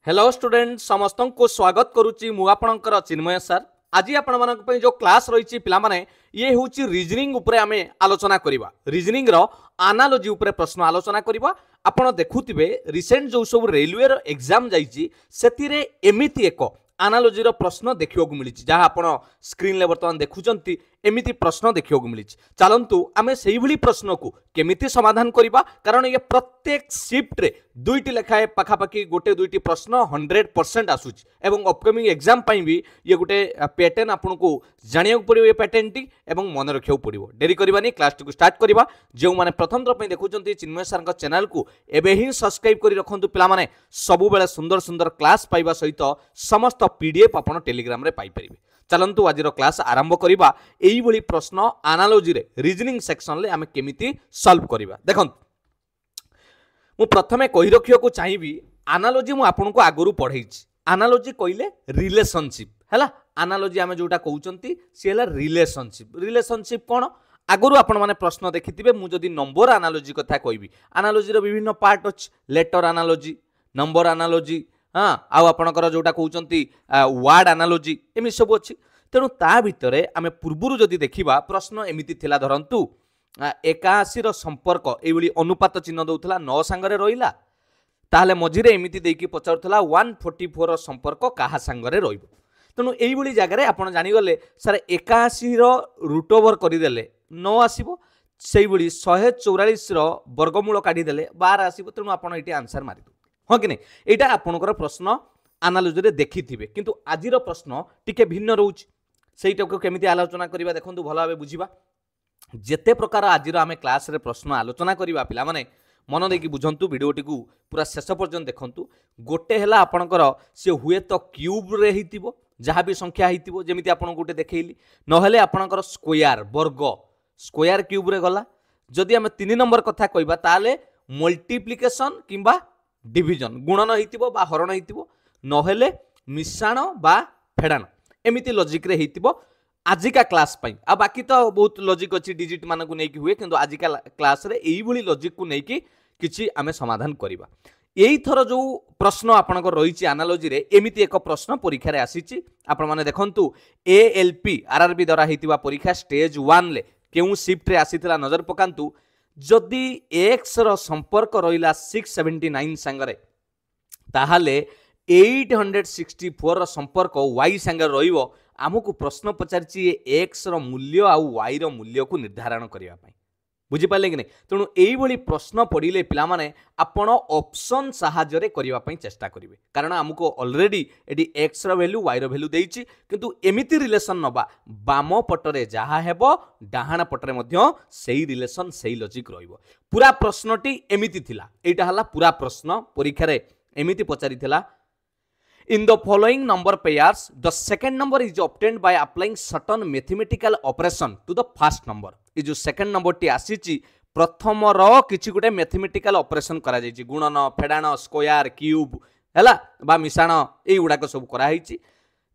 Hello student समस्त को स्वागत करुच्ची मु आपणकर चिन्मय सर। आज आपण मानक जो क्लास रही पिला माने ये हूँ रिजनिंग उपरे आमे आलोचना करिबा। रिजनिंग रो एनालॉजी उपरे प्रश्न आलोचना करिबा। आपण देखुथिबे रिसेंट जो सब रेलवे रो एग्जाम जाईची सेतिरे एमिति एक एनालॉजी रो प्रश्न देखियो को मिली जहाँ आपण स्क्रीन ले वर्तमान देखुचंती एमिति प्रश्न देखियो को मिली। चलंतु आमे सेही भली प्रश्न को केमिति समाधान करिबा कारण ये प्रत्येक शिफ्ट रे दुईटी लेखाए पाखापाखि गोटे दुईटी प्रश्न 100% आसुची एवं अपकमिंग एग्जाम पाई भी ये गोटे पैटर्न आपन को जानिया पड़िबो। ये पैटर्न टी एवं मन रखियो पड़िबो। डेरी करबानी क्लास टी को स्टार्ट करबा। जो माने प्रथम थर पई देखुचंती चिन्मय सर का चैनल को एबे ही सब्सक्राइब करी रखंतु। पिला माने सबु बेले सुंदर सुंदर क्लास पाइबा सहित समस्त पीडीएफ आपन टेलीग्राम रे पाई परिबे। चलंतु आज क्लास आरंभ करिबा। एई भली प्रश्न एनालॉजी रे रीजनिंग सेक्शन ले आमे केमिति सॉल्व करिबा। देखंतु मु प्रथमे कहि रखियो को चाहिबी एनालॉजी मु आपन को आगरु पढैछि। एनालॉजी कइले रिलेशनशिप हैला। एनालॉजी आमे जोटा कहउचंती से हैला रिलेशनशिप। रिलेशनशिप कोन आगरु आपण माने प्रश्न देखिथिबे। मु जदी नंबर एनालॉजी कथा कहिबी एनालॉजी रो विभिन्न पार्ट अछि। लेटर एनालॉजी, नंबर एनालॉजी, हाँ आउ आपणकर जोटा कहउचंती वर्ड एनालॉजी एमि सब अछि। तेणु ता भितरे आमे पूर्वरु जदी देखिबा प्रश्न एमिति थिला। धरंतु 81 रो संपर्क एइबली अनुपात चिन्ह दउथला 9 संगरे रहिला ताहले मझिरे एमिति देकी पचारथला 144 रो संपर्क काहा संगरे रहिबो। तेणु एइबली जागा रे आपण जानि गले सर 81 रो रूट ओवर करि देले 9 आसीबो। सेइबली 144 रो वर्गमूल काढी देले 12 आसीबो। तेणु आपण एटी आंसर मारि दो हाँ कि नहीं। एटा आपणकर प्रश्न एनालॉजी रे देखिथिबे किंतु आजिर प्रश्न टिके भिन्न रहउछि। सेइटा को केमिति आलोचना करिबा देखंतु भलो भाबे बुझिबा। जेते प्रकार आजिर आमे क्लास रे प्रश्न आलोचना करिबा पिला माने मन देकी बुझंतु। वीडियोटी को पूरा शेष पर्यंत देखंतु। गोटे हैला आपणकर से हुए तो क्यूब रे हितिबो जहाँ भी संख्या हितिबो जेमिति आपण गोटे देखैली नहले आपणकर स्क्वायर वर्ग स्क्वायर क्यूब रे गला। जदि आमे 3 नंबर कथा कहिबा ताले मल्टीप्लिकेशन किंबा डिविजन गुणन हितिबो बा हरण हितिबो नहले मिश्रण बा फेडान एमिति लॉजिक रे हितिबो आजिका क्लास पाई। आ बाकी तो बहुत लॉजिक अछि डिजिट मान को नेकी हुए किंतु आजिका क्लास रे एई भली लॉजिक को नेकी किछि आमे समाधान करिबा। एई थरो जो प्रश्न आपनक रहिछि एनालॉजी रे एमिति एक प्रश्न परीक्षा रे आसीछि। आपण माने देखंतु एएलपी आरआरबी द्वारा हितिबा परीक्षा स्टेज 1 ले केउ शिफ्ट रे आसीथिला नजर पकांतु। जदि एक्स रो संपर्क रहिला 679 संगरे ताहाले 864 रो संपर्क वाई संगे रहिबो। आमको प्रश्न पचारिछि एक्स रो मूल्य आउ वाई रो मूल्य को निर्धारण करिया पई। बुझि पाले कि नै। तेणु एई भली प्रश्न पढिले पिला माने आपण ऑप्शन सहाय्य रे करिया पई चेष्टा करिवे कारण आमको ऑलरेडी एडी एक्स रो वैल्यू वाई रो वैल्यू देइछि किंतु एमिति रिलेशन नबा बाम पटरे जहा हेबो डाहाण पटरे मध्य सेही रिलेशन सेही लॉजिक रहिबो। पूरा प्रश्नटी एमिति थिला। एटा हला पूरा प्रश्न परीक्षा रे एमिति पचारिथिला। In the following number pairs, the second number is obtained by applying certain mathematical operation to the first number. ये जो second number टी आसीची प्रथम रो किछि गुटे मैथमेटिकल ऑपरेशन करा जायछि गुणन फेडान स्क्वायर क्यूब हैला बा मिश्रण एई गुडा को सब करा हिछि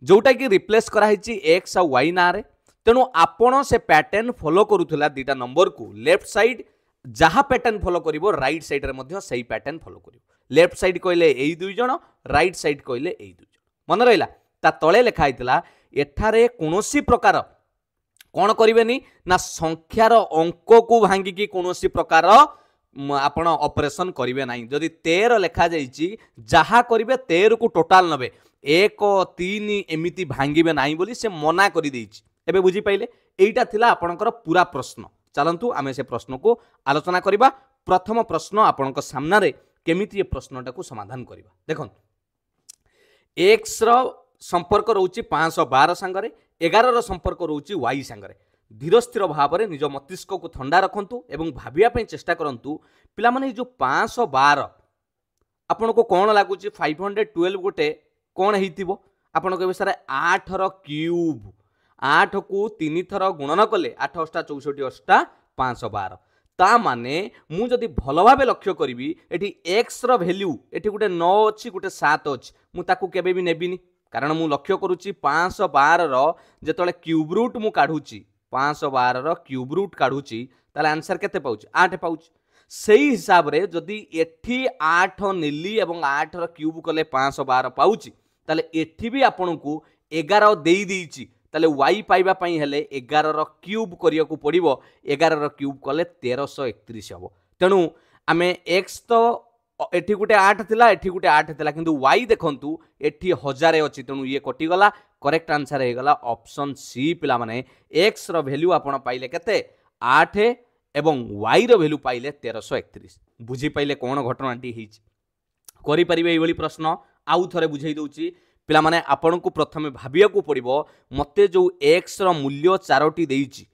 जोटा कि रिप्लेस करा हिछि x और y ना रे। तेनु आपण से पैटर्न फॉलो करूथला दीटा नंबर को लेफ्ट साइड जहाँ पैटर्न फॉलो करिवो राइट साइड रे मध्य सही पैटर्न फॉलो करिवो। लेफ्ट साइड कहले एई दुई जण राइट साइड कहले एई दुई जण मन रहिला। ता तळे लेखा हितला एठारे कोनोसी प्रकार कोन करिवेनी ना संख्यार अंक को भांगी की कोनोसी प्रकार आपण ऑपरेशन करिवे नाही। जदि 13 लेखा जाईची जहाँ करिवे 13 को टोटल नबे 1 3 एमिति भांगीबे नाही बोली से मना करि देइची। एबे बुझी पाइले एईटा थिला आपणकर पूरा प्रश्न। चलंतु आमे से प्रश्न को आलोचना करिबा। प्रथम प्रश्न आपणक सामना रे केमिति ये प्रश्नटा को समाधान करिबा। देखन एक्स रो संपर्क रहउची 512 संगरे 11 रो संपर्क रहउची वाई संगरे। धीर स्थिर भाव में निज मस्तिष्क को ठंडा रखंतु एवं भाबिया पई चेष्टा करंतु। पिला माने जो 512 आपन को कोन लागुची 512 गोटे कोन हेतिबो आपन कहबे सर 8 रो क्यूब 8 को 3 थर गुणन कले 8 8 64 8 512 ता माने मु जदि भलो भाबे लक्ष्य करिवि एठी x रो वैल्यू एठी गोटे 9 अछि गोटे 7 अछि मु ताकू केबे भी नेबिनी कारण मु लक्ष्य करूची 512 रो जेतले क्यूब रूट मु काढुची 512 रो क्यूब रूट काढुची ताले आंसर केते पाउची 8 पाउची। सेही हिसाब रे जदि एठी 8 नेली एवं 8 रो क्यूब कले 512 पाउची ताले एठी भी आपन को 11 देई देइची ताले y पाइबा पई हेले 11 रो क्यूब करिया को पड़िबो 11 रो क्यूब कले 1331 हबो तेनु आमे x तो एठी गुटे 8 थिला एठी गुटे 8 थिला किंतु y देखंतु एठी 1000 अछि तेनु ये कटि गला करेक्ट आंसर हे गला ऑप्शन सी पिला माने x रो वैल्यू आपण पाइले केते 8 एवं y रो वैल्यू पाइले 1331 बुझी पाइले कोन घटनाटी हिच करि परिबे एई भली प्रश्न आउ थरे बुझाई दउची पिला माने आपण को प्रथमे भाबिया को पड़िबो मते जो x रो मूल्य 4टी देइची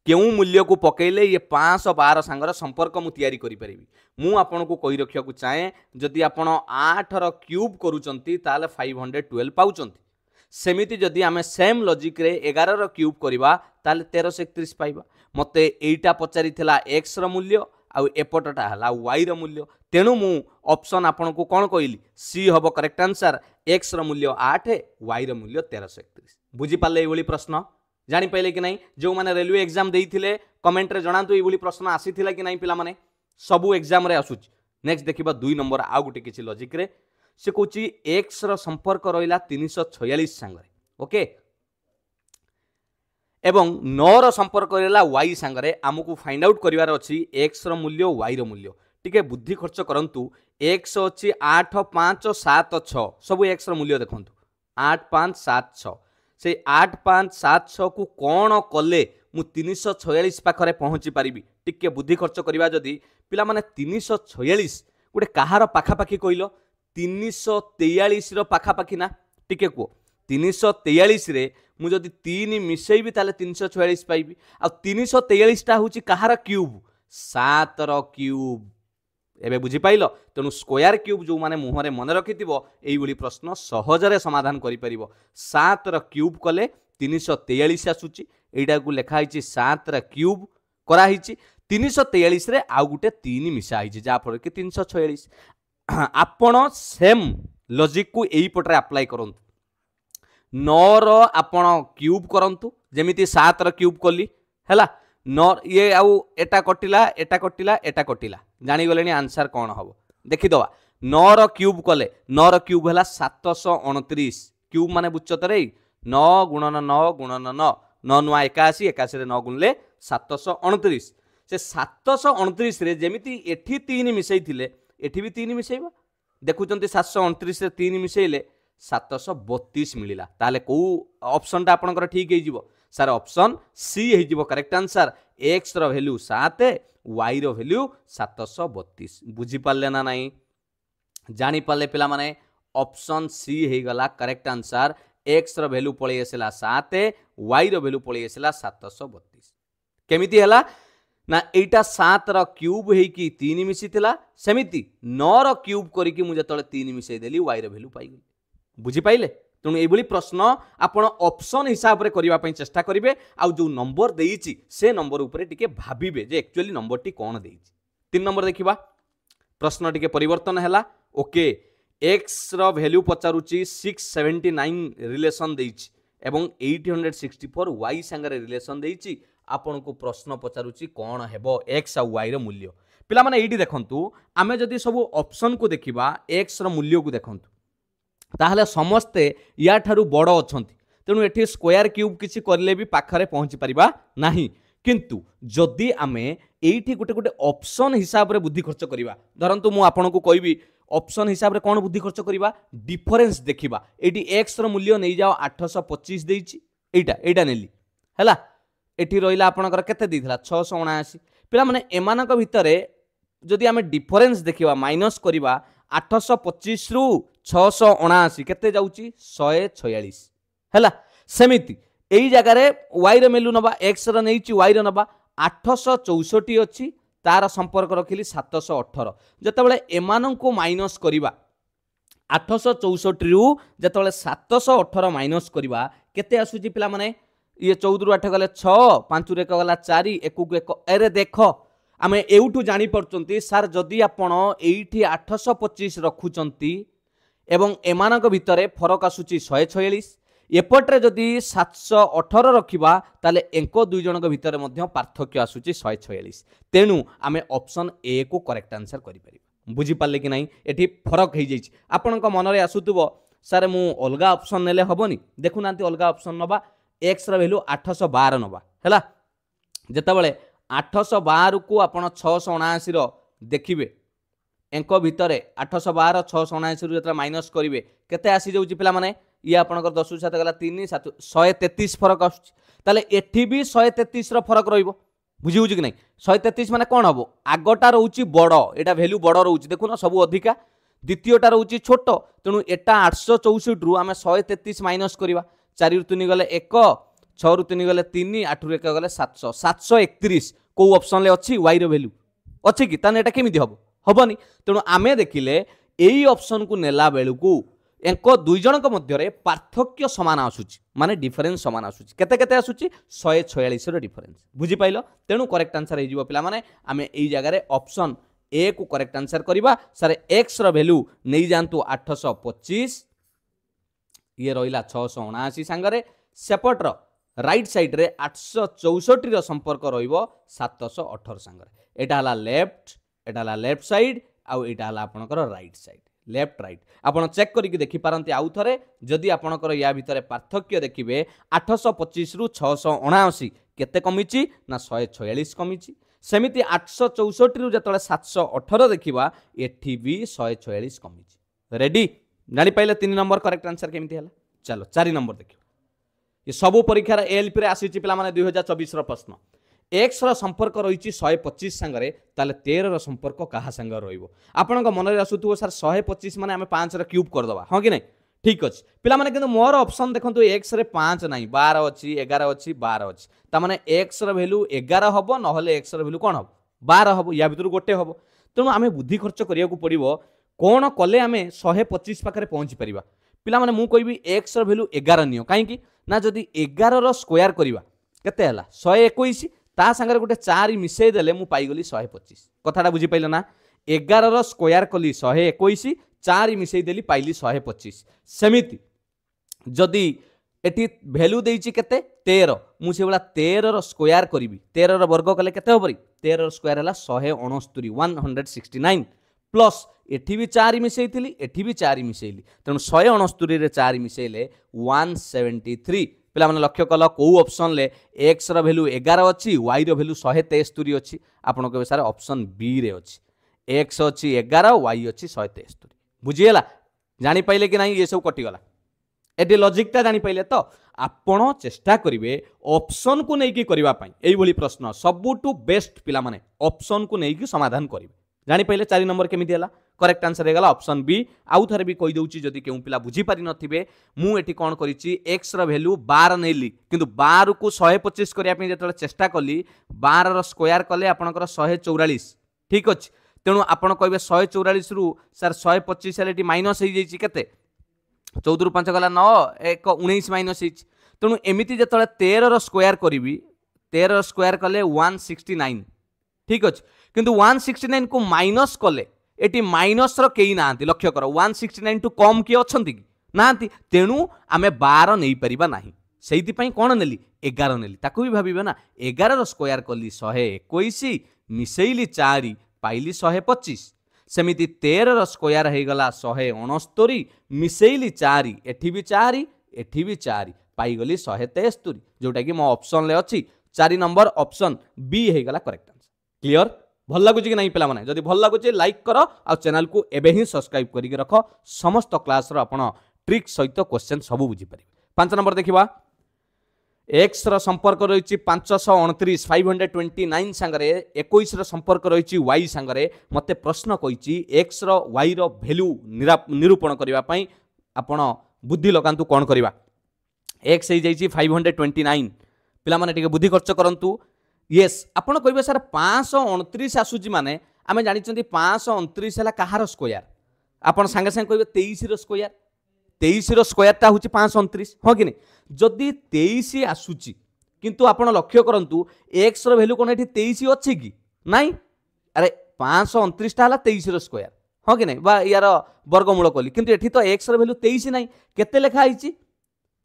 केउ मूल्य को पकेले ये 512 सांगर संपर्क मु तयारी करि परिबी मु आपण को कहि रखिया को चाहे जदि आपण 8 रो क्यूब करूचंती ताले 512 पाउचंती सेमिति जदि आमे सेम लॉजिक रे 11 रो क्यूब करिबा ताले 1331 पाइबा मते एटा पचारि थिला x रो मूल्य आउ एपटटा हला y रो मूल्य तेनु मु ऑप्शन आपण को कोन कहली सी हबो करेक्ट आंसर x रो मूल्य 8 y रो मूल्य 1331 बुझी पाले एई भली प्रश्न जानि पाइले कि नहीं जो माने रेलवे एग्जाम देइथिले कमेंट रे जणांतु एई भली प्रश्न आसीथिला कि नहीं पिला माने सबु एग्जाम रे आसुची नेक्स्ट देखिबा 2 नंबर आ गुटे किछि लॉजिक रे से कहूची x रो संपर्क रहिला 346 सांगरे ओके एवं 9 रो संपर्क रहिला y सांगरे हमकु फाइंड आउट करिवार अछि x रो मूल्य y रो मूल्य टिके बुद्धि खर्च करंतु x अछि 8 5 7 6 सब x रो मूल्य देखंतु 8 5 7 6 से 8 5 7 6 को कोन कले मु 346 पाखरे पहुंची पारिबी टिके बुद्धि खर्च करिवा जदी पिला माने 346 गुटे कहार पाखा पाखी कइलो 343 रो पाखा पाखी ना टिके को 343 रे मु जदी 3 मिसेइबी ताले 346 पाइबी आ 343 टा होची कहार क्यूब 7 रो क्यूब एबे बुझी पाइलो तेनु स्क्वायर क्यूब जो माने मुहरे मन रखिथिबो एई भली प्रश्न सहजरे समाधान करि परिबो 7 रो क्यूब कले 343 आसुची एइडा को लेखा हिची 7 रो क्यूब करा हिची 343 रे आ गुटे 3 मिसा हिची जा पर कि 346 आपण सेम लॉजिक को एई पटरे अप्लाई करंतु 9 रो आपण क्यूब करंतु जेमिति 7 रो क्यूब कली हैला 9 ये आउ एटा कटिला जानी गलेनी आंसर कौन हम देखी दवा 9 रो क्यूब कले 9 रो क्यूब है 729 क्यूब माने बुझत रे 9 गुणन 9 गुणन 9 9 नुआ 81 81 रे 9 गुणले 729 से 729 रे जेमिति एठी 3 मिसई थिले एठी भी 3 मिसैबा देखुचंती 729 रे 3 मिसैले 732 मिलिला ताले को ऑप्शन टा आपनकर ठीक हे जिवो सर ऑप्शन सी हे जिवो करेक्ट आंसर x रो वैल्यू 7 y रो वैल्यू 732 बुझी पाले ना नहीं जानी पाले पिला माने ऑप्शन सी हे गला करेक्ट आंसर x रो वैल्यू पळी आसेला 7 y रो वैल्यू पळी आसेला 732 केमिति हला ना एटा 7 रो क्यूब हे कि 3 मिसी थिला सेमिति 9 रो क्यूब करी कि मु जतले 3 मिसै देली y रो वैल्यू पाई बुझी पाइले तेणु ये प्रश्न आपण ऑप्शन हिसाब रे करबा पई चेष्टा करिवे आ जो नंबर देइची से नंबर उपरे टिके भाबिबे जे एक्चुअली नंबर टी कोन देइची 3 नंबर देखिबा प्रश्न टिके परिवर्तन हैला ओके x रो वैल्यू पचारुची 679 रिलेशन देइची एवं 864 y संगे रिलेशन देइची आपण को प्रश्न पचारुची कोन हेबो x आ y रो मूल्य पिला माने एठी देखंतु आमे जदी सब ऑप्शन को देखिबा x रो मूल्य को देखंतु ताहले समस्ते या ठारू बड़ अछंती तेणु एठी स्क्वायर क्यूब किछि करले भी पाखरे पहुंची परिबा नाही किंतु जदि आमे एठी गुटे गुटे ऑप्शन हिसाब रे बुद्धि खर्च करिबा धरंतु मु आपन को कहबी ऑप्शन हिसाब रे कोन बुद्धि खर्च करिबा डिफरेंस देखिबा एठी x रो मूल्य नै जाओ 825 देइची एटा नेली हैला एठी रहिला आपनकर केते दिथला 679 पिला माने एमानक भितरे जदि आमे डिफरेंस देखिबा माइनस करिबा 825 रु 679 केते जाउची 146 हैला सेमिति एई जगह रे y रे मेलु नबा x रो नेइची y रो नबा 864 अछि तार संपर्क रखिली 718 जतबेले एमानन को माइनस करिबा 864 रु जतबेले 718 माइनस करिबा केते आसुची पिला माने ये 14 रु 8 गले 6 5 रु 1 गला 4 1 को 1 अरे देखो आमे एउठू जानि परचंती सर जदि आपण एइठी 825 रखुचंती एवं एमानक भितरे फरक आसुची 146 एपट्रे जदि 718 रखिबा ताले एंको दुई जनक भितर मध्य पार्थक्य आसुची 146 तेणु आमे ऑप्शन ए को करेक्ट आंसर करि परिबा बुझी पाले कि नाही एठी फरक हे जाइछि आपनक मन रे आसुतबो सर मु अलगा ऑप्शन नेले हबनी देखु नांती अलगा ऑप्शन नबा x रा वैल्यू 812 नबा हैला जेतेबेले 812 को आपण 679 रो देखिबे एंक भितर 812 679 रु जतरा माइनस करिवे केते आसी जाउची पिला माने ये आपनकर 10 7 गला 3 7 133 फरक आसुची ताले एठी भी 133 रो फरक रहइबो बुझी होउची कि नै 133 माने कोन हबो आगटा रहउची बडो एटा वैल्यू बडो रहउची देखुन सब अधिका द्वितीयटा रहउची छोटो तेनु एटा 864 रु आमे 133 माइनस करिवा 4 रु 3 गले 1 6 रु 3 गले 3 8 रु 1 गले 700 731 को ऑप्शन ले अछि y रो वैल्यू अछि कि ताने एटा केमिति हबो हबनी तेणु आमे देखिले एई ऑप्शन को नेला बेलुकू एंको दुई जनक मध्य पार्थक्य समान आसुची माने डिफरेंस समान आसुची केते केते आसुची 146 रो डिफरेंस बुझी पाइलो तेणु करेक्ट आंसर हे जिवो पिला माने आमे एई जगह रे ऑप्शन ए को करेक्ट आंसर करिबा सर x रो वैल्यू नै जानतु 825 ये रहिला 679 संगरे सेपट रो राइट साइड रे 864 रो संपर्क रहिबो 718 संगरे एटा हला लेफ्ट साइड आउ एटा हला आपनकर राइट साइड लेफ्ट राइट आपण चेक करिक देखि पारंती आउ थरे जदि आपनकर या भितरे पार्थक्य देखिबे 825 रु 679 केते कमिची ना 146 कमिची सेमिति 864 रु जतले 718 देखिबा एठी भी 146 कमिची रेडी जानि पाइले 3 नंबर करेक्ट आंसर केमिति हला चलो 4 नंबर देखियो ये सब परीक्षा रे एलपी रे आसीची पिला माने 2024 रो प्रश्न x रो संपर्क रहिची 125 संगरे ताले 13 रो संपर्क कहा संग रहइबो आपनक मन रे आसुतबो सर 125 माने हमें 5 रो क्यूब कर दबा हां कि नै ठीक अछि पिला माने किंतु मोर ऑप्शन देखंतु x रे 5 नै 12 अछि 11 अछि 12 अछि ता माने x रो वैल्यू 11 हबो न होले x रो वैल्यू कोन हबो 12 हबो या भितर गोटे हबो तेनु हमें बुद्धि खर्च करिया को पड़िबो कोन कले हमें 125 पाखरे पहुंची परिबा पिला माने मु कहबी x रो वैल्यू 11 नियो काहे कि ना जदि 11 रो स्क्वायर करिबा केते हला 121 ता संगे गोटे 4 मिसई देले मु पाई गली 125 कथाटा बुझी पाइल ना 11 रो स्क्वायर कली 121 4 मिसई देली पाइली 125 सेमिति जदि एटी वैल्यू देइची केते 13 मु से वाला 13 रो स्क्वायर करिवि 13 रो वर्ग कले केते होबरी 13 रो स्क्वायर हला 169 प्लस एठी भी 4 मिसई थिली एठी भी 4 मिसईली तेनु 169 रे 4 मिसईले 173 पिला माने लक्ष्य कल को ऑप्शन ले x रो वैल्यू 11 अछि y रो वैल्यू 173 अछि आपण कहबे सारे ऑप्शन बी रे अछि x अछि 11 y अछि 173 बुझिएला जानि पाइले कि नाही ये सब कटि गला एडी लॉजिक ता जानि पाइले तो आपण चेष्टा करिवे ऑप्शन को नै कि करबा पई एई भली प्रश्न सबटू बेस्ट पिला माने ऑप्शन को नै कि समाधान करिवे जानि पाइले 4 नंबर केमिति हला करेक्ट आंसर हेगला ऑप्शन बी आउ थरे भी कहि दउची जदि केउ पिला बुझी पारि नथिबे मु एठी कोन करिची x रो वैल्यू 12 नेली किंतु 12 को 125 करिया पे जतले चेष्टा कली 12 रो स्क्वायर कले आपनकर 144 ठीक अछि तेनु आपण कहबे 144 रु सर 125 हेलेटी माइनस हे जाईची केते 14 रु 5 गला 9 1 19 माइनस हे तेनु एमिति जतले 13 रो स्क्वायर करिवि 13 रो स्क्वायर कले 169 ठीक अछि किंतु 169 को माइनस कले एटी माइनस रो केई नांती लक्ष्य करो 169 टू कम की अछंती की नांती तेणु आमे 12 नै परिबा नाही सेहिति पई कोन नेली 11 नेली ताकू भी भाबिबे ना 11 रो स्क्वायर कली 121 मिसेइली 4 पाइली 125 सेमिति 13 रो स्क्वायर हे गला 169 मिसेइली 4 एठी भी 4 एठी भी 4 पाई गली 173 जोटा कि मो ऑप्शन ले अछि 4 नंबर ऑप्शन बी हे गला करेक्ट आंसर क्लियर भल लगुच कि नहीं पिला माने जदि भल लगुच लाइक करो आ चैनल को एबे ही सब्सक्राइब करिक रख समस्त क्लास रो आपण ट्रिक सहित क्वेश्चन सब बुझी परिबे 5 नंबर देखिबा x रो संपर्क रहिछि 529 529 संगरे 21 रो संपर्क रहिछि y संगरे मते प्रश्न कहिछि x रो y रो वैल्यू निरूपण करिवा पई आपण बुद्धि लगांतु कोन करिवा x हे जाइछि 529 पिला माने टिके बुद्धि खर्च करंतु यस आपण कहबे सर 529 आसुची माने आमे जानि चंदी 529 हला कहार स्क्वायर आपण संगे संगे कहबे 23 रो स्क्वायर 23 रो स्क्वायर ता होची 529 हो कि नै जदी 23 आसुची किंतु आपण लक्ष्य करंतु x रो वैल्यू कोन एठी 23 अछि कि नाही अरे 529 ता हला 23 रो स्क्वायर हो कि नै बा यार वर्गमूल कली किंतु एठी तो x रो वैल्यू 23 नाही केते लेखा आइची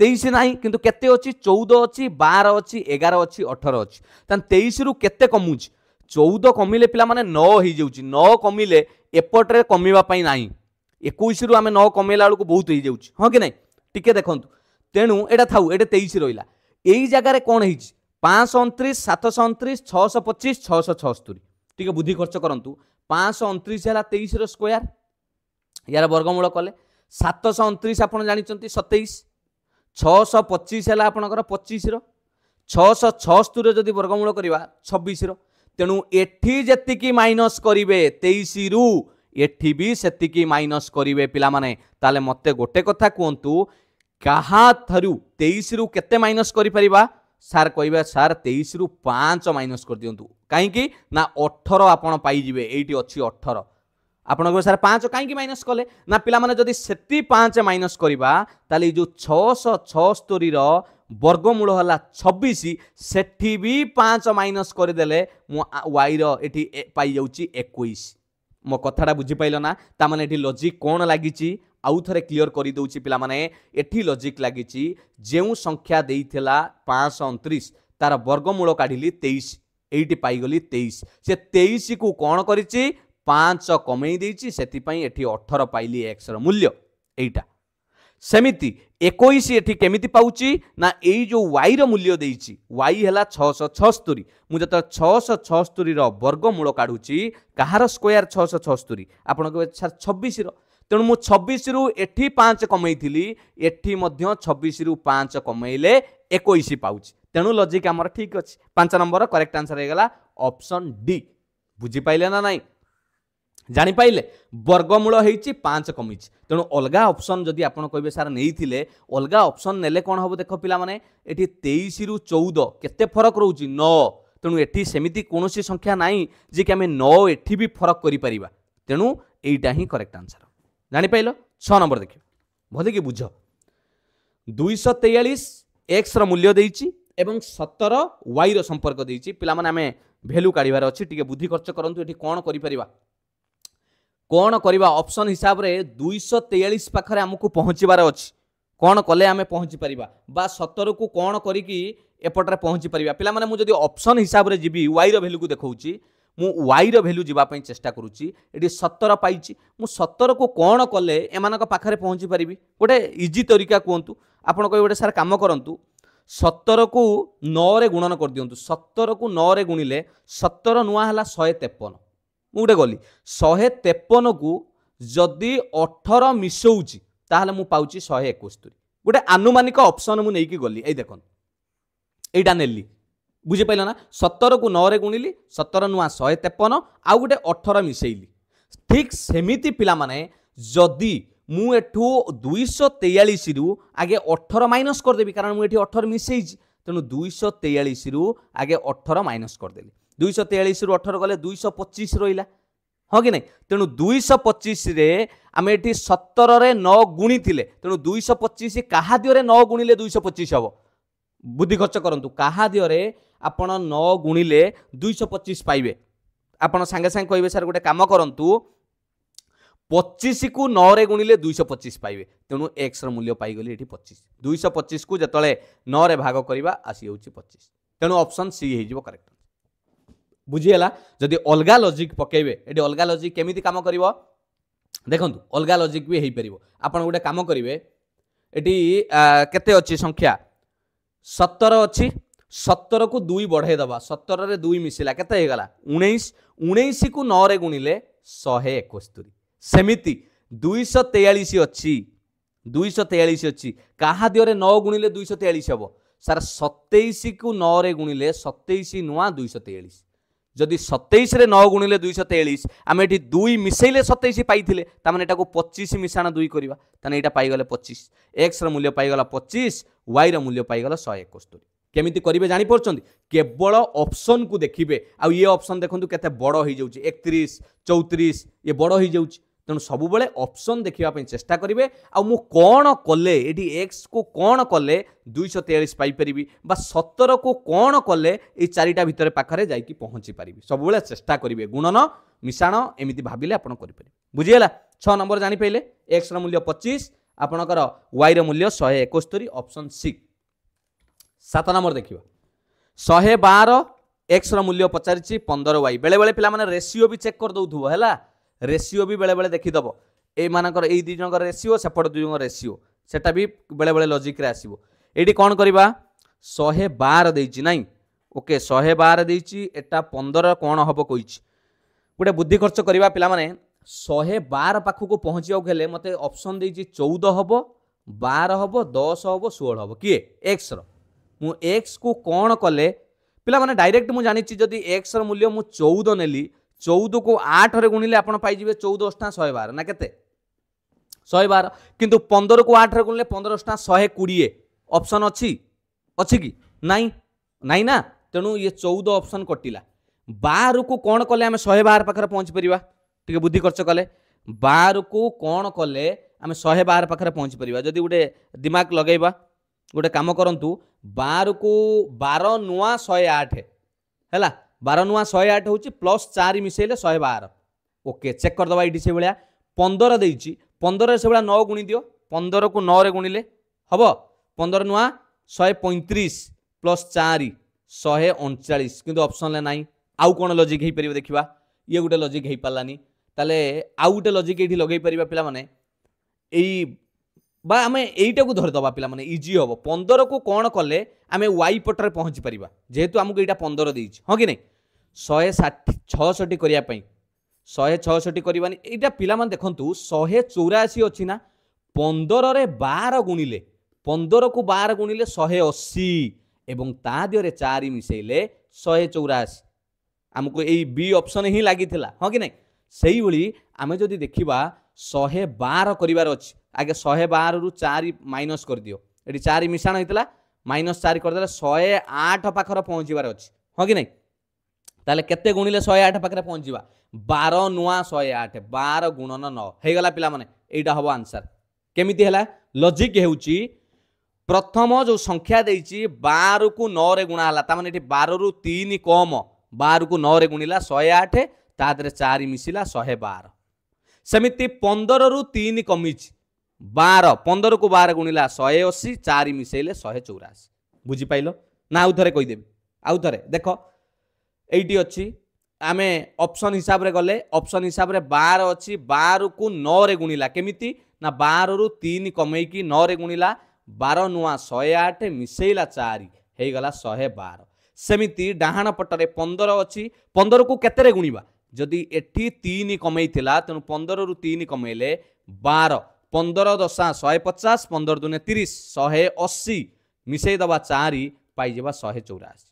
23 नहीं किंतु केते अछि 14 अछि 12 अछि 11 अछि 18 अछि तन 23 रु केते कमुछि 14 कमिले पिला माने 9 ही जाउछि 9 कमिले एपटरे कमिबा पई नाही 21 रु आमे 9 कमेला बेलକୁ बहुत ही जाउछि हां कि नहीं टिके देखंतु तेनु एटा थाउ एटे 23 रहिला एई जगह रे कोन हिछि 529 729 625 676 टिके बुद्धि खर्च करंतु 529 हला 23 रो स्क्वायर यार वर्गमूल कले 729 आपण जानि चंती 27 625 है आपणकर 25 676 जदि वर्गमूल करवा 26 तेणु एठी जेतिकी माइनस करिवे 23 रु एठी भी सेतिकी माइनस करिवे पिला माने ताले मते गोटे कथा कहंतु कहा थरु 23 रु केते माइनस करि परिबा सार कहबा सार 23 रु 5 माइनस कर दियंतु काहे कि ना 18 आपण पाई जिवे एठी अछि 18 आपण को सार 5 काहे माइनस कले ना पिला माने जदि सेति 5 माइनस करिबा ताले जो 676 रो वर्गमूल हला 26 सेठी भी 5 माइनस कर देले मु y रो एठी पाई जाउची 21 मो कथाटा बुझी पाइलो ना ता माने एठी लॉजिक कोन लागिची आउ थरे क्लियर करि दउची पिला माने एठी लॉजिक लागिची जेउ संख्या देइथिला 529 तार वर्गमूल काढिली 23 एठी पाई गली 23 से 23 को कोन करिची 5 कमई देइची सेति पई एठी 18 पाइली x रो मूल्य एटा सेमिति 21 एठी केमिति पाउची ना एई जो y रो मूल्य देइची y हला 676 मु जत 676 रो वर्गमूल काढुची कहार स्क्वायर 676 आपण को सर 26 रो तेणु मु 26 रु एठी 5 कमई थिली एठी मध्य 26 रु 5 कमईले 21 पाउची तेणु लॉजिक हमर ठीक अछि 5 नंबर करेक्ट आंसर हे गला ऑप्शन डी बुझी पाइले ना नाही जानी पाइले वर्गमूल होईची 5 कमिची तेणु अलगा ऑप्शन जदि आपण कहबे सार नेइथिले अलगा ऑप्शन नेले कोन होबो देखो पिला माने एठी 23 रु 14 केते फरक रहउची 9 तेणु एठी सेमिति कोनोसी संख्या नाही जे कि हमें 9 एठी भी फरक करि परिबा तेणु एइटा ही करेक्ट आंसर जानी पाइलो 6 नंबर देखियो भले कि बुझ 243 x रो मूल्य देइची एवं 17 y रो संपर्क देइची पिला माने हमें वैल्यू काढिबार अछि टिके बुद्धि खर्च करंतु एठी कोन करि परिबा कौन करवा ऑप्शन हिसाब रे 243 पाखरे हमकु पहुँचबार अछि कौन कले आमे पहुँची परिबा बा 17 को कौन करिकी एपटरे पहुँची परिबा पिला माने मु जदि ऑप्शन हिसाब रे जिबी y रो वैल्यू को देखौची मु y रो वैल्यू जिबा पई चेष्टा करूची एटी 17 पाइची मु 17 को कौन कले एमानक पाखरे पहुँची परिबी गोटे इजी तरीका कहंतु आपण कोइ गोटे सार काम करंतु 17 को 9 रे गुणन कर दियंतु 17 को 9 रे गुणिले 17 नुआ हला 153 मुझे गली 153 को जदि 18 मिसौची ताहले मु पाउची 171 गोटे आनुमानिक ऑप्शन मु नेकी गली ए देखन एटा नेली बुझी पाइल ना 17 को 9 रे गुणिली 17 नुआ 153 आउ गोटे 18 मिसेइली ठीक सेमिति पिला माने जदि मु एठू 243 रु आगे 18 माइनस कर देबी कारण मु एठी 18 मिसेइची तेनु 243 रु आगे 18 माइनस कर देली 243 रु 18 गले 225 रहिला हाँ कि नहीं तेणु 225 रे आमे एठी 17 रे 9 गुणी थिले तेणु 225 कहा दियो 9 गुणिले 225 हबो बुद्धि खर्च करंतु कहा दियो आपण 9 गुणिले 225 पाइबे आपण संगे संगे कहबे सर गोटे काम करंतु 25 को 9 रे गुणिले 225 पाइबे तेणु x रो मूल्य पाई गली एठी 25 225 को जतले 9 रे भाग करबा आसी होची 25 तेणु ऑप्शन सी हे जिवो करेक्ट बुझीला जदि अलगा लॉजिक पकेबे एडी अलगा लॉजिक केमिति काम करिवो देखंतु अलगा लॉजिक भी हेई परिवो आपण गोटे काम करिवे एडी केते अछि संख्या 17 अछि 17 को 2 बढ़ाई दबा 17 रे 2 मिसिला केते हे गला 19 19 को 9 रे गुणिले 171 सेमिति 243 अछि 243 अछि काहा दियो रे 9 गुणिले 243 हबो सर 27 को 9 रे गुणिले 27 नुआ 243 जदि 27 रे 9 गुणिले 243 आमे एठी 2 मिसेइले 27 पाइथिले ता माने एटा को 25 मिसाण 2 करबा ताने एटा पाई गले 25 x रो मूल्य पाई गला 25 y रो मूल्य पाई गला 171 केमिति करिवे जानि परछंती केवल ऑप्शन को देखिबे आ ये ऑप्शन देखंतु केते बडो होई जाउची 31 34 ये बडो होई जाउची तेणु सब बेले ऑप्शन देखिबा पई चेष्टा करिवे आ मु कोन कले एठी x को कोन कले 243 पाई परिबी बा 17 को कोन कले ए चारिटा भितरे पाखरे जाई कि पहुंची परिबी सब बेले चेष्टा करिवे गुणन मिसाण एमिति भाबिले आपण करि परिबे बुझियला 6 नंबर जानि पइले x रो मूल्य 25 आपणकर वाई मूल्य 171 ऑप्शन सी। 7 नंबर देखिए 112 एक्स मूल्य पचारि 15 वाई बेले बेले पिला माने रेशियो भी चेक कर दउथुबो हैला रेशियो भी बेले बेले देखिदबो ए मानकर ए दुई जन रेशियो सेपट दुई जन रेशियो सेटा भी बेले बेले लॉजिक रे आसीबो एडी कोन करबा 112 देइछि नाही ओके 112 देइछि एटा 15 कोन हबो कहिछि गोटे बुद्धि खर्च करबा पिला माने 112 पाखु को पहुंचिया गेले मते ऑप्शन देइछि 14 हबो 12 हबो 10 हबो 16 हबो किए एक्स रो मु एक्स को कोन कले पिला माने डायरेक्ट मु जानि छि जदी एक्स रो मूल्य मु 14 नेली 14 को 8 रे गुणिले आपण पाई जिवे 14 टा 112 ना केते 112 किंतु 15 को 8 रे गुणिले 15 टा 120 ऑप्शन अछि कि नाही नाही ना तेणु ये 14 ऑप्शन कटिला 12 को कोन कले आमे 112 पाखरे पहुंच परिबा टिके बुद्धि खर्च कले 12 को कोन कले आमे 112 पाखरे पहुंच परिबा जदी गुटे दिमाग लगेबा गोटे काम करंतु 12 को 12 नुआ 108 हैला 12 नुआ 108 होची प्लस 4 मिसेले 112 ओके चेक कर दबा इडी से भलिया 15 देइची 15 से भलिया 9 गुणी दियो 15 को 9 रे गुणिले हबो 15 नुआ 135 प्लस 4 139 किंतु ऑप्शन ले नाही आउ कोन लॉजिक हे परिबो देखिबा ये गोटे लॉजिक हे पालानी ताले आउ गोटे लॉजिक एठी लगै परिबा पिला माने एई बा आमे एइटा को धर दबा पिला माने इजी होबो 15 को कोन कले आमे वाई पटरे पहुंची परिबा जेहेतु हमको एइटा 15 देइछ हो कि नै 166 करिया पई 166 करबानी एइटा पिला माने देखंतु 184 अछि ना 15 रे 12 गुणिले 15 को 12 गुणिले 180 एवं ता दियो रे 4 मिसेइले 184 हमको एई बी ऑप्शन ही लागि थिला हो कि नै सेही भली आमे जदी देखिबा 112 करिवार अछि आगे 112 रु 4 माइनस कर दियो एटी 4 मिशाण होइतला माइनस 4 कर देला 108 पाखर पहुंचीबार अछि हो कि नै ताले केते गुणिले 108 पाखरे पहुंचीबा 12 नुआ 108 12 गुणन 9 हे गला पिला माने एइटा हबो आंसर केमिति हला लॉजिक हेउची प्रथम जो संख्या देइची 12 को 9 रे गुणा हला ता माने एटी 12 रु 3 कम 12 को 9 रे गुणिला 108 ता दरे 4 मिसिला 112 सेमिति 15 रु 3 कमिच 12 15 को 12 गुणिला 180 4 मिसेले 184 बुझी पाइलो ना आउ थरे कहि देबी आउ थरे देखो एइटी अछि आमे ऑप्शन हिसाब रे गले ऑप्शन हिसाब रे 12 अछि 12 को 9 रे गुणिला केमिति ना 12 रु 3 कमेई की 9 रे गुणिला 12 नुआ 108 मिसेइला 4 हे गला 112 सेमिति डाहाण पटरे 15 अछि 15 को केते रे गुणिबा जदि एठी 3 कमेई थिला तनु 15 रु 3 कमेइले 12 15 दशा 150 15 दुने 30 180 मिसेई दबा 4 पाई जेबा 184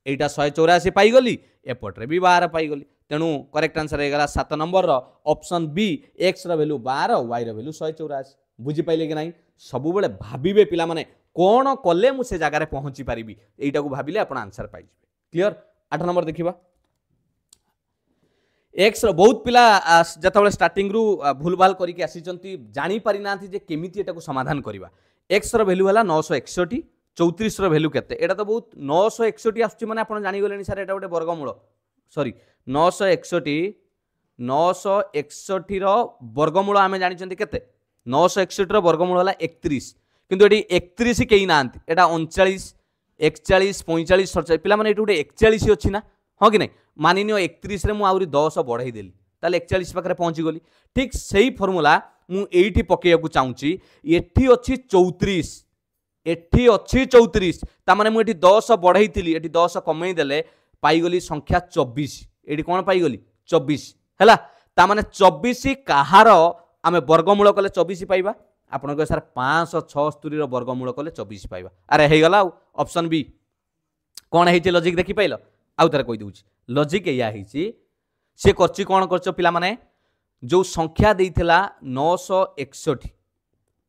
एटा 184 पाई गली एपटरे भी 12 पाई गली तेणु करेक्ट आंसर हे गला 7 नंबर रो ऑप्शन बी एक्स रो वैल्यू 12 वाई रो वैल्यू 184 बुझी पाइले कि नाही सब बेले भाबिबे पिला माने कोन कले मु से जगह रे पहुंची परिबी एटा को भाबिले आपण आंसर पाई जिवे क्लियर 8 नंबर देखिबा एक्स रो बहुत पिला जतबे स्टार्टिंग रु भूल भाल करिके आसीचंती जानि पारि नाथि जे केमिति एटा को समाधान करबा एक्स रो वैल्यू हला 961 34 रो वैल्यू केते एटा तो बहुत 961 आछी माने आपण जानि गलेनी सर एटा गोटे वर्गमूल सॉरी 961 रो वर्गमूल आमे जानिचंती केते 961 रो वर्गमूल हला 31 किंतु एटी 31 केई नांती एटा 39 41 45 47 पिला माने एटी गोटे 41 अछि ना हो कि नै मानिनियो 31 रे मु आउरी 10 बढ़ाई देली ताले 41 पाखरे पहुंची गली ठीक सही फार्मूला मु एठी पकेया को चाहूची एठी अछि 34 एठी अछि 34 ता माने मु एठी 10 बढ़ाई थिली एठी 10 कमेई देले पाई गली संख्या 24 एठी कोन पाई गली 24 हैला ता माने 24 काहार आमे वर्गमूल कले 24 पाइबा आपण को सर 576 रो वर्गमूल कले 24 पाइबा अरे हे गला ऑप्शन बी कोन हेछि लॉजिक देखि पाइलो आउ तार कहि दउछि लॉजिक या हेछि से करछि कोन करछ पिला माने जो संख्या देइथिला 961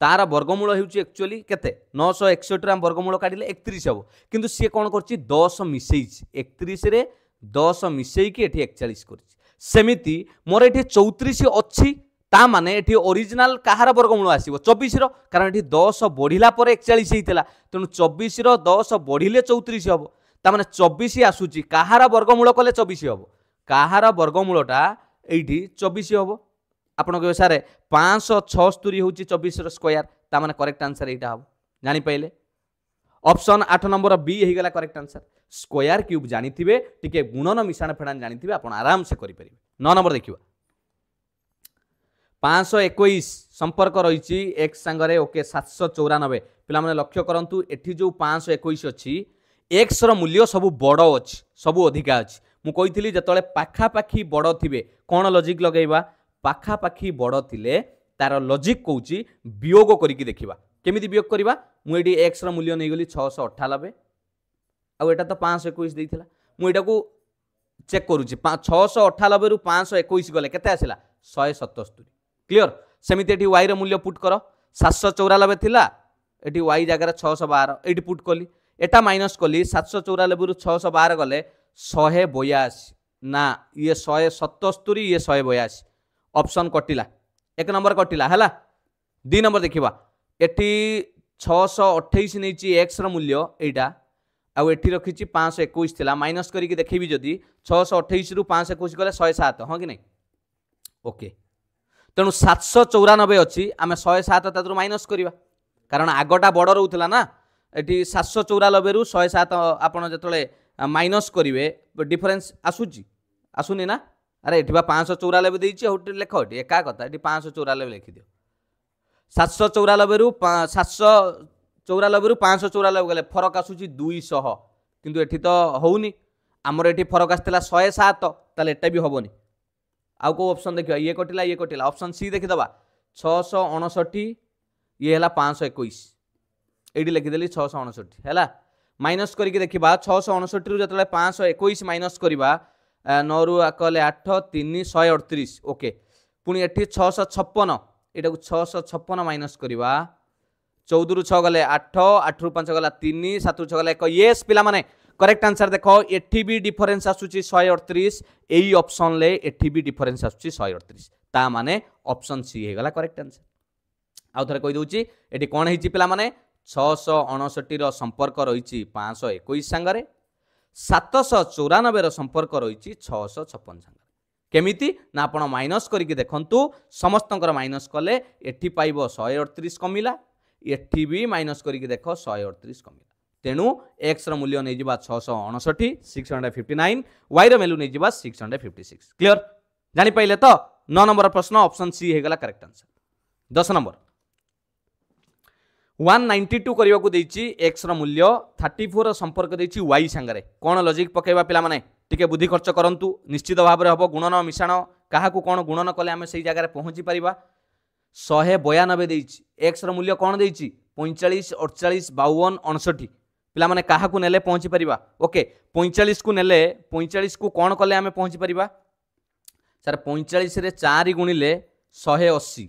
तार वर्गमूल हेउछि एक्चुअली केते 961 रा वर्गमूल काढिले 31 हबो किंतु से कोन करछि 10 मिसेइछि 31 रे 10 मिसेई कि एठी 41 करछि सेमिति मोर एठी 34 अछि ता माने एठी ओरिजिनल काहार वर्गमूल आसीबो 24 रो कारण एठी 10 बढ़िला पर 41 हेइतला तनु 24 रो 10 बढ़िले 34 हबो ता माने 24 आसुची काहार वर्गमूल कले 24 हबो काहार वर्गमूलटा एठी 24 हबो आपण कहे सारे 576 हूँ 24 स्क्वायर ता माने करेक्ट आंसर यहाँ हम जानी पाइले ऑप्शन 8 नंबर बी हो गला करेक्ट आंसर स्क्वायर क्यूब जानी थे टिके गुणन मिश्रण फेड़ान जानी थे आप आराम से करें 9 नंबर देखिए 521 संपर्क रही एक्स सांगरे ओके 794 पिला माने लक्ष्य करंतु एठी जो 521 अच्छी एक्स रो मूल्य सब बड़ अच्छी सब अधिका अच्छी मु कही जिते पाखापाखी बड़ थे कौन लॉजिक लगेगा पाखापाखी बड़ थिले तार लॉजिक कहूँ वियोग करके देखा केमिति वियोग करवा मुझे एक्स रो मूल्य नहीं गली 698 आउ एटा तो 521 देइथिला मु एटा को चेक करूची 698 रु 521 गले केते आसिला 177 क्लियर सेमिति एठी y रो मूल्य पुट कर 794 थिला एठी y जगह 612 एठी पुट कली एटा माइनस कली 794 रु 612 गले 182 ना ये 177 ये 182 ऑप्शन कटिला एक नंबर कटिला हैला 2 नंबर देखिबा एठी 628 नेची x रो मूल्य एटा आउ एठी रखिछि 521 थिला माइनस करिके देखिबी जदी 628 रु 521 गले 107 हां कि नहीं ओके तेणु 794 अच्छी आम 107 तादर माइनस करवा कारण आगटा बड़ रोला ना ये 794 रु 107 आपड़ जो माइनस करेंगे डिफरेन्स आसुनी ना अरे ये 594 देती लेख ये एका कथा ये 594 लिखिद 794 रु 794 रु 594 गले फरक आसूची 200 किंतु एठी तो होउनी आमर एठी फरक आसला 107 ताले एटा भी होबनी आउ को ऑप्शन देखियो ये कटिला ऑप्शन सी देखिदबा 659 ये हैला 521 एडी लिखिदेली 659 हैला माइनस करके देखिबा 659 रु जतले 521 माइनस करबा 9 रु आकले 8 3 138 ओके पुनी एठी 656 एटा को 656 माइनस करबा 14 रु 6 गले 8 8 रु 5 गला 3 7 रु 6 गला 1 यस पिला माने करेक्ट आंसर देखो एठी भी डिफरेंस आसुची 138 एई ऑप्शन ले एठी भी डिफरेंस आसुची 138 ता माने ऑप्शन सी हे गला करेक्ट आंसर आउ थरे कहि दोची एठी कोन हेची पिला माने 659 रो संपर्क रहिची 521 संगरे 794 रो संपर्क रहिची 656 संगरे केमिति ना आपण माइनस करके देखंतु समस्तंकर माइनस कले एठी पाइबो 138 कमिला एठी भी माइनस करके देखो 138 कमिला तेणु एक्स रो मूल्य नहीं जिबा 659 659 y रो वैल्यू नहीं जिबा 656 क्लियर जानि पाइले तो 9 नंबर प्रश्न ऑप्शन सी हे गला करेक्ट आंसर 10 नंबर 192 करिया को देछि एक्स रो मूल्य 34 रो संपर्क देछि y संगरे कोन लॉजिक पकेबा पिला माने टिके बुद्धि खर्च करंतु निश्चित भाव रे हबो गुणन मिश्रण काहा को कोन गुणन कले हमें सही जगह रे पहुंची परिबा 192 देछि एक्स रो मूल्य कोन देछि 45 48 52 59 पिला माने काहा को नेले पहुंची परिबा ओके 45 को नेले 45 को कोन कले हमें पहुंची परिबा सर 45 रे 4 गुणिले 180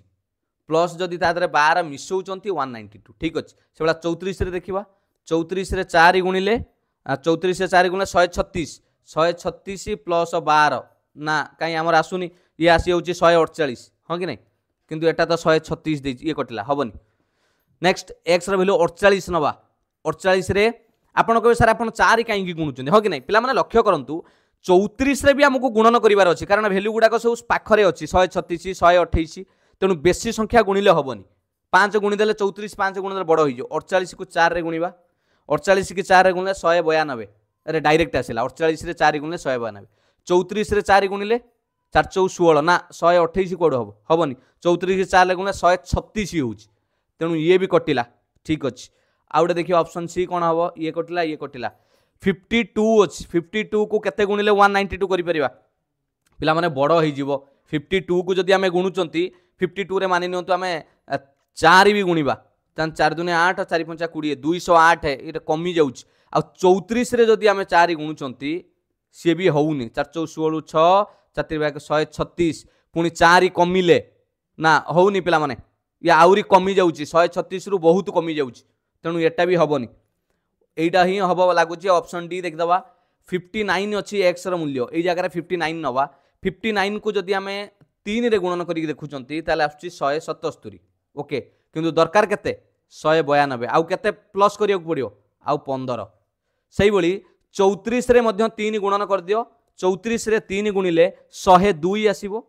प्लस जदि तादरे 12 मिसौचंती 192 ठीक अछि सेबला 34 रे देखिबा 34 रे 4 गुणिले 34 रे 4 गुणिले 136 प्लस 12 ना काई हमर आसुनी ये आसी होची 148 हां कि नहीं किंतु एटा तो 136 देछि ये कटिला हबनी नेक्स्ट एक्स रो वैल्यू 48 नबा 48 रे आपण कहे सर आपण 4 काई गुणुचंदी हो कि नहीं पिला माने लक्ष्य करंतु 34 रे भी हमको गुणन करिवार अछि कारण वैल्यू गुडा को सब पाखरे अछि 136 128 तेणु बेसी संख्या गुणिले हबनी 5 गुणी देले 34 5 गुणी देले बड़ होई जो 48 को 4 रे गुणिबा 48 के 4 रे गुणिले 192 अरे डायरेक्ट आसिला 48 रे 4 गुणिले 192 34 रे 4 गुणिले 4 4 16 ना 128 कोड हबो हबनी 34 के 4 रे गुणिले 136 होउची तेणु ये भी कटिला ठीक अछि आउटे देखिए ऑप्शन सी कौन हम ये कटिला 52 अच्छी 52 को केते गुणिले 192 करि परिबा पिला माने बड़ होई जीवो 52 को जदि हमें गुणुचंती 52 रे मानि नियंतु हमें 4 भी गुणिबा तन 4 दुने 8 4 5 20 208 ये कमी जाउछ आ 34 रे जदि हमें 4 गुणुचंती सी भी होउनी 4 4 16 6 4 भाग 136 पुनी 4 कमिले ना होउनी पिला माने या आउरी कमी जाउची 136 रु बहुत कमी जाउची तेणु एटा भी हबनी एटा ही हब लगुच ऑप्शन डी देखिदबा 59 अच्छी एक्स रो मूल्य ये जगह 59 नवा 59 को जदि आम 3 रे गुणन करके देखुंती आसुची 177 ओके किंतु दरकार केते 192 आउ केते प्लस करिया पड़ियो आउ 15 सही भली 34 रे मध्य 3 गुणन कर दियो 34 रे 3 गुणिले 102 आसीबो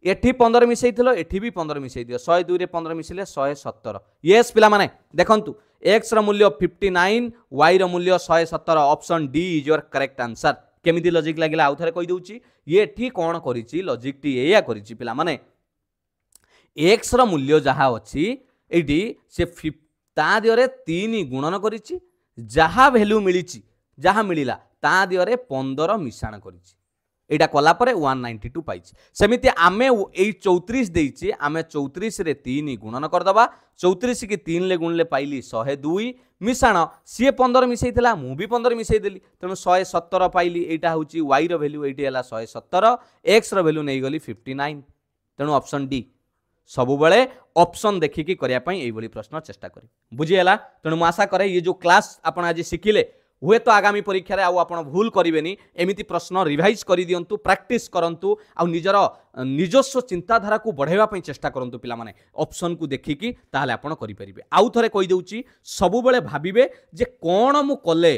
एठी 15 मिसई थिलो एठी भी 15 मिसई दियो 102 रे 15 मिसिले 117 यस पिला माने देखंतु x रो मूल्य 59 y रो मूल्य 117 option D is your correct answer केमिति लॉजिक लागिला आउ थरे कहि दउची ये एठी कोन करिची लॉजिक टी एया करिची पिला माने x रो मूल्य जहा अछि एठी से ता दियरे 3 गुणन करिची जहा वैल्यू मिलिची जहा मिलिला ता दियरे 15 मिश्रण करिची एटा कला परे 192 पाइछि सेमिति आमे एई 34 देइछि आमे 34 रे 3 गुणन कर दबा 34 की 3 ले गुणले पाइली 102 मिश्रण सी 15 मिसैथिला मु भी 15 मिसै देली तेनु 117 पाइली एटा होची y रो वैल्यू एटी हला 117 x रो वैल्यू नै गली 59 तेनु ऑप्शन डी सबु बेले ऑप्शन देखिकी करिया पई एई बली प्रश्न चेष्टा करी बुझी हला तेनु मु आशा करे ये जो क्लास आपण आज शिखिले हुए तो आगामी परीक्षा रे आपण भूल करिवेनी एमिति प्रश्न रिवाइज करि दियंतु प्रैक्टिस करंतु आ निजर निजस्व चिंताधारा को बढ़ाइबा पई चेष्टा करंतु पिला माने ऑप्शन को देखिकी ताहाले आपण करि परिबे आउ थरे कहि देउची सबु बेले भाबिबे जे कोन मु कले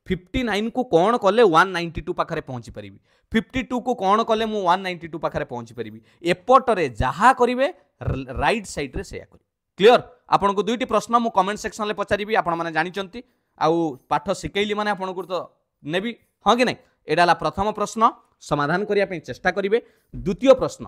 59 को कोन कले 192 पाखरे पहुंची परिबी 52 को कोन कले मु 192 पाखरे पहुंची परिबी एपटरे जहा करिवे राइट साइड रे सेया करि क्लियर आपण को दुईटी प्रश्न मु कमेंट सेक्शन ले पचारिबी आपण माने जानिचंती आउ पाठ शिखैली माने आपण को तो नेबी हां कि नै एडाला प्रथम प्रश्न समाधान करिया पे चेष्टा करिवे द्वितीय प्रश्न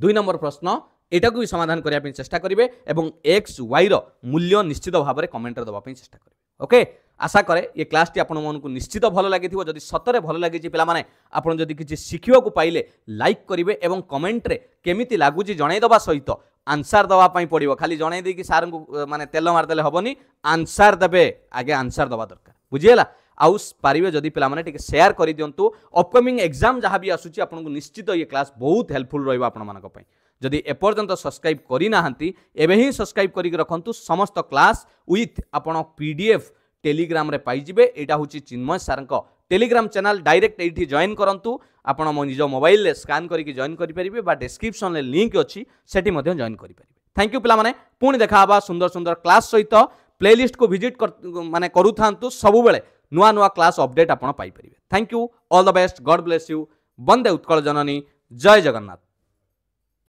2 नंबर प्रश्न एटा को भी समाधान करिया पे चेष्टा करिवे एवं x y रो मूल्य निश्चित भाव में कमेंट दबा पे चेष्टा करिवे ओके आशा करे ये क्लास टी आपण मन को निश्चित भलो लागि थिवो जदी सतरे भलो लागि छि पिला माने आपण जदी किछि शिखियो को पाइले लाइक करिवे एवं कमेंट रे केमिति लागु छि जणाई दबा सहित आंसर दवा पाई पड़िबो खाली जणाई दे कि सार को माने तेल मार देले हबनी आंसर देबे आगे आंसर दबा दरकार बुझियला आउ पारिबे जदी पिला माने टिके शेयर करि दियंतु अपकमिंग एग्जाम जहां भी आसुची आपण को निश्चित ये क्लास बहुत हेल्पफुल रहइबा आपण मानक पई जदी एपर्यंत सब्सक्राइब करि नाहंती एबे ही सब्सक्राइब करि रखंतु समस्त क्लास विथ आपण पीडीएफ टेलीग्राम रे पाई जिबे एटा होची चिन्मय सारंक टेलीग्राम चैनल डायरेक्ट एठी जॉइन करंतु आपण मो निज मोबाइल ले स्कैन करिके जॉइन करि परिबे बा डिस्क्रिप्शन ले लिंक अछि सेठी मध्ये जॉइन करि परिबे थैंक यू पिला माने पुणी देखा बा सुंदर सुंदर क्लास सहित प्लेलिस्ट को विजिट माने करू थांतु सब बेले नुआ नुआ क्लास अपडेट आपण पाई परिबे thank you all the best God bless you वंदे उत्कल जननी जय जगन्नाथ।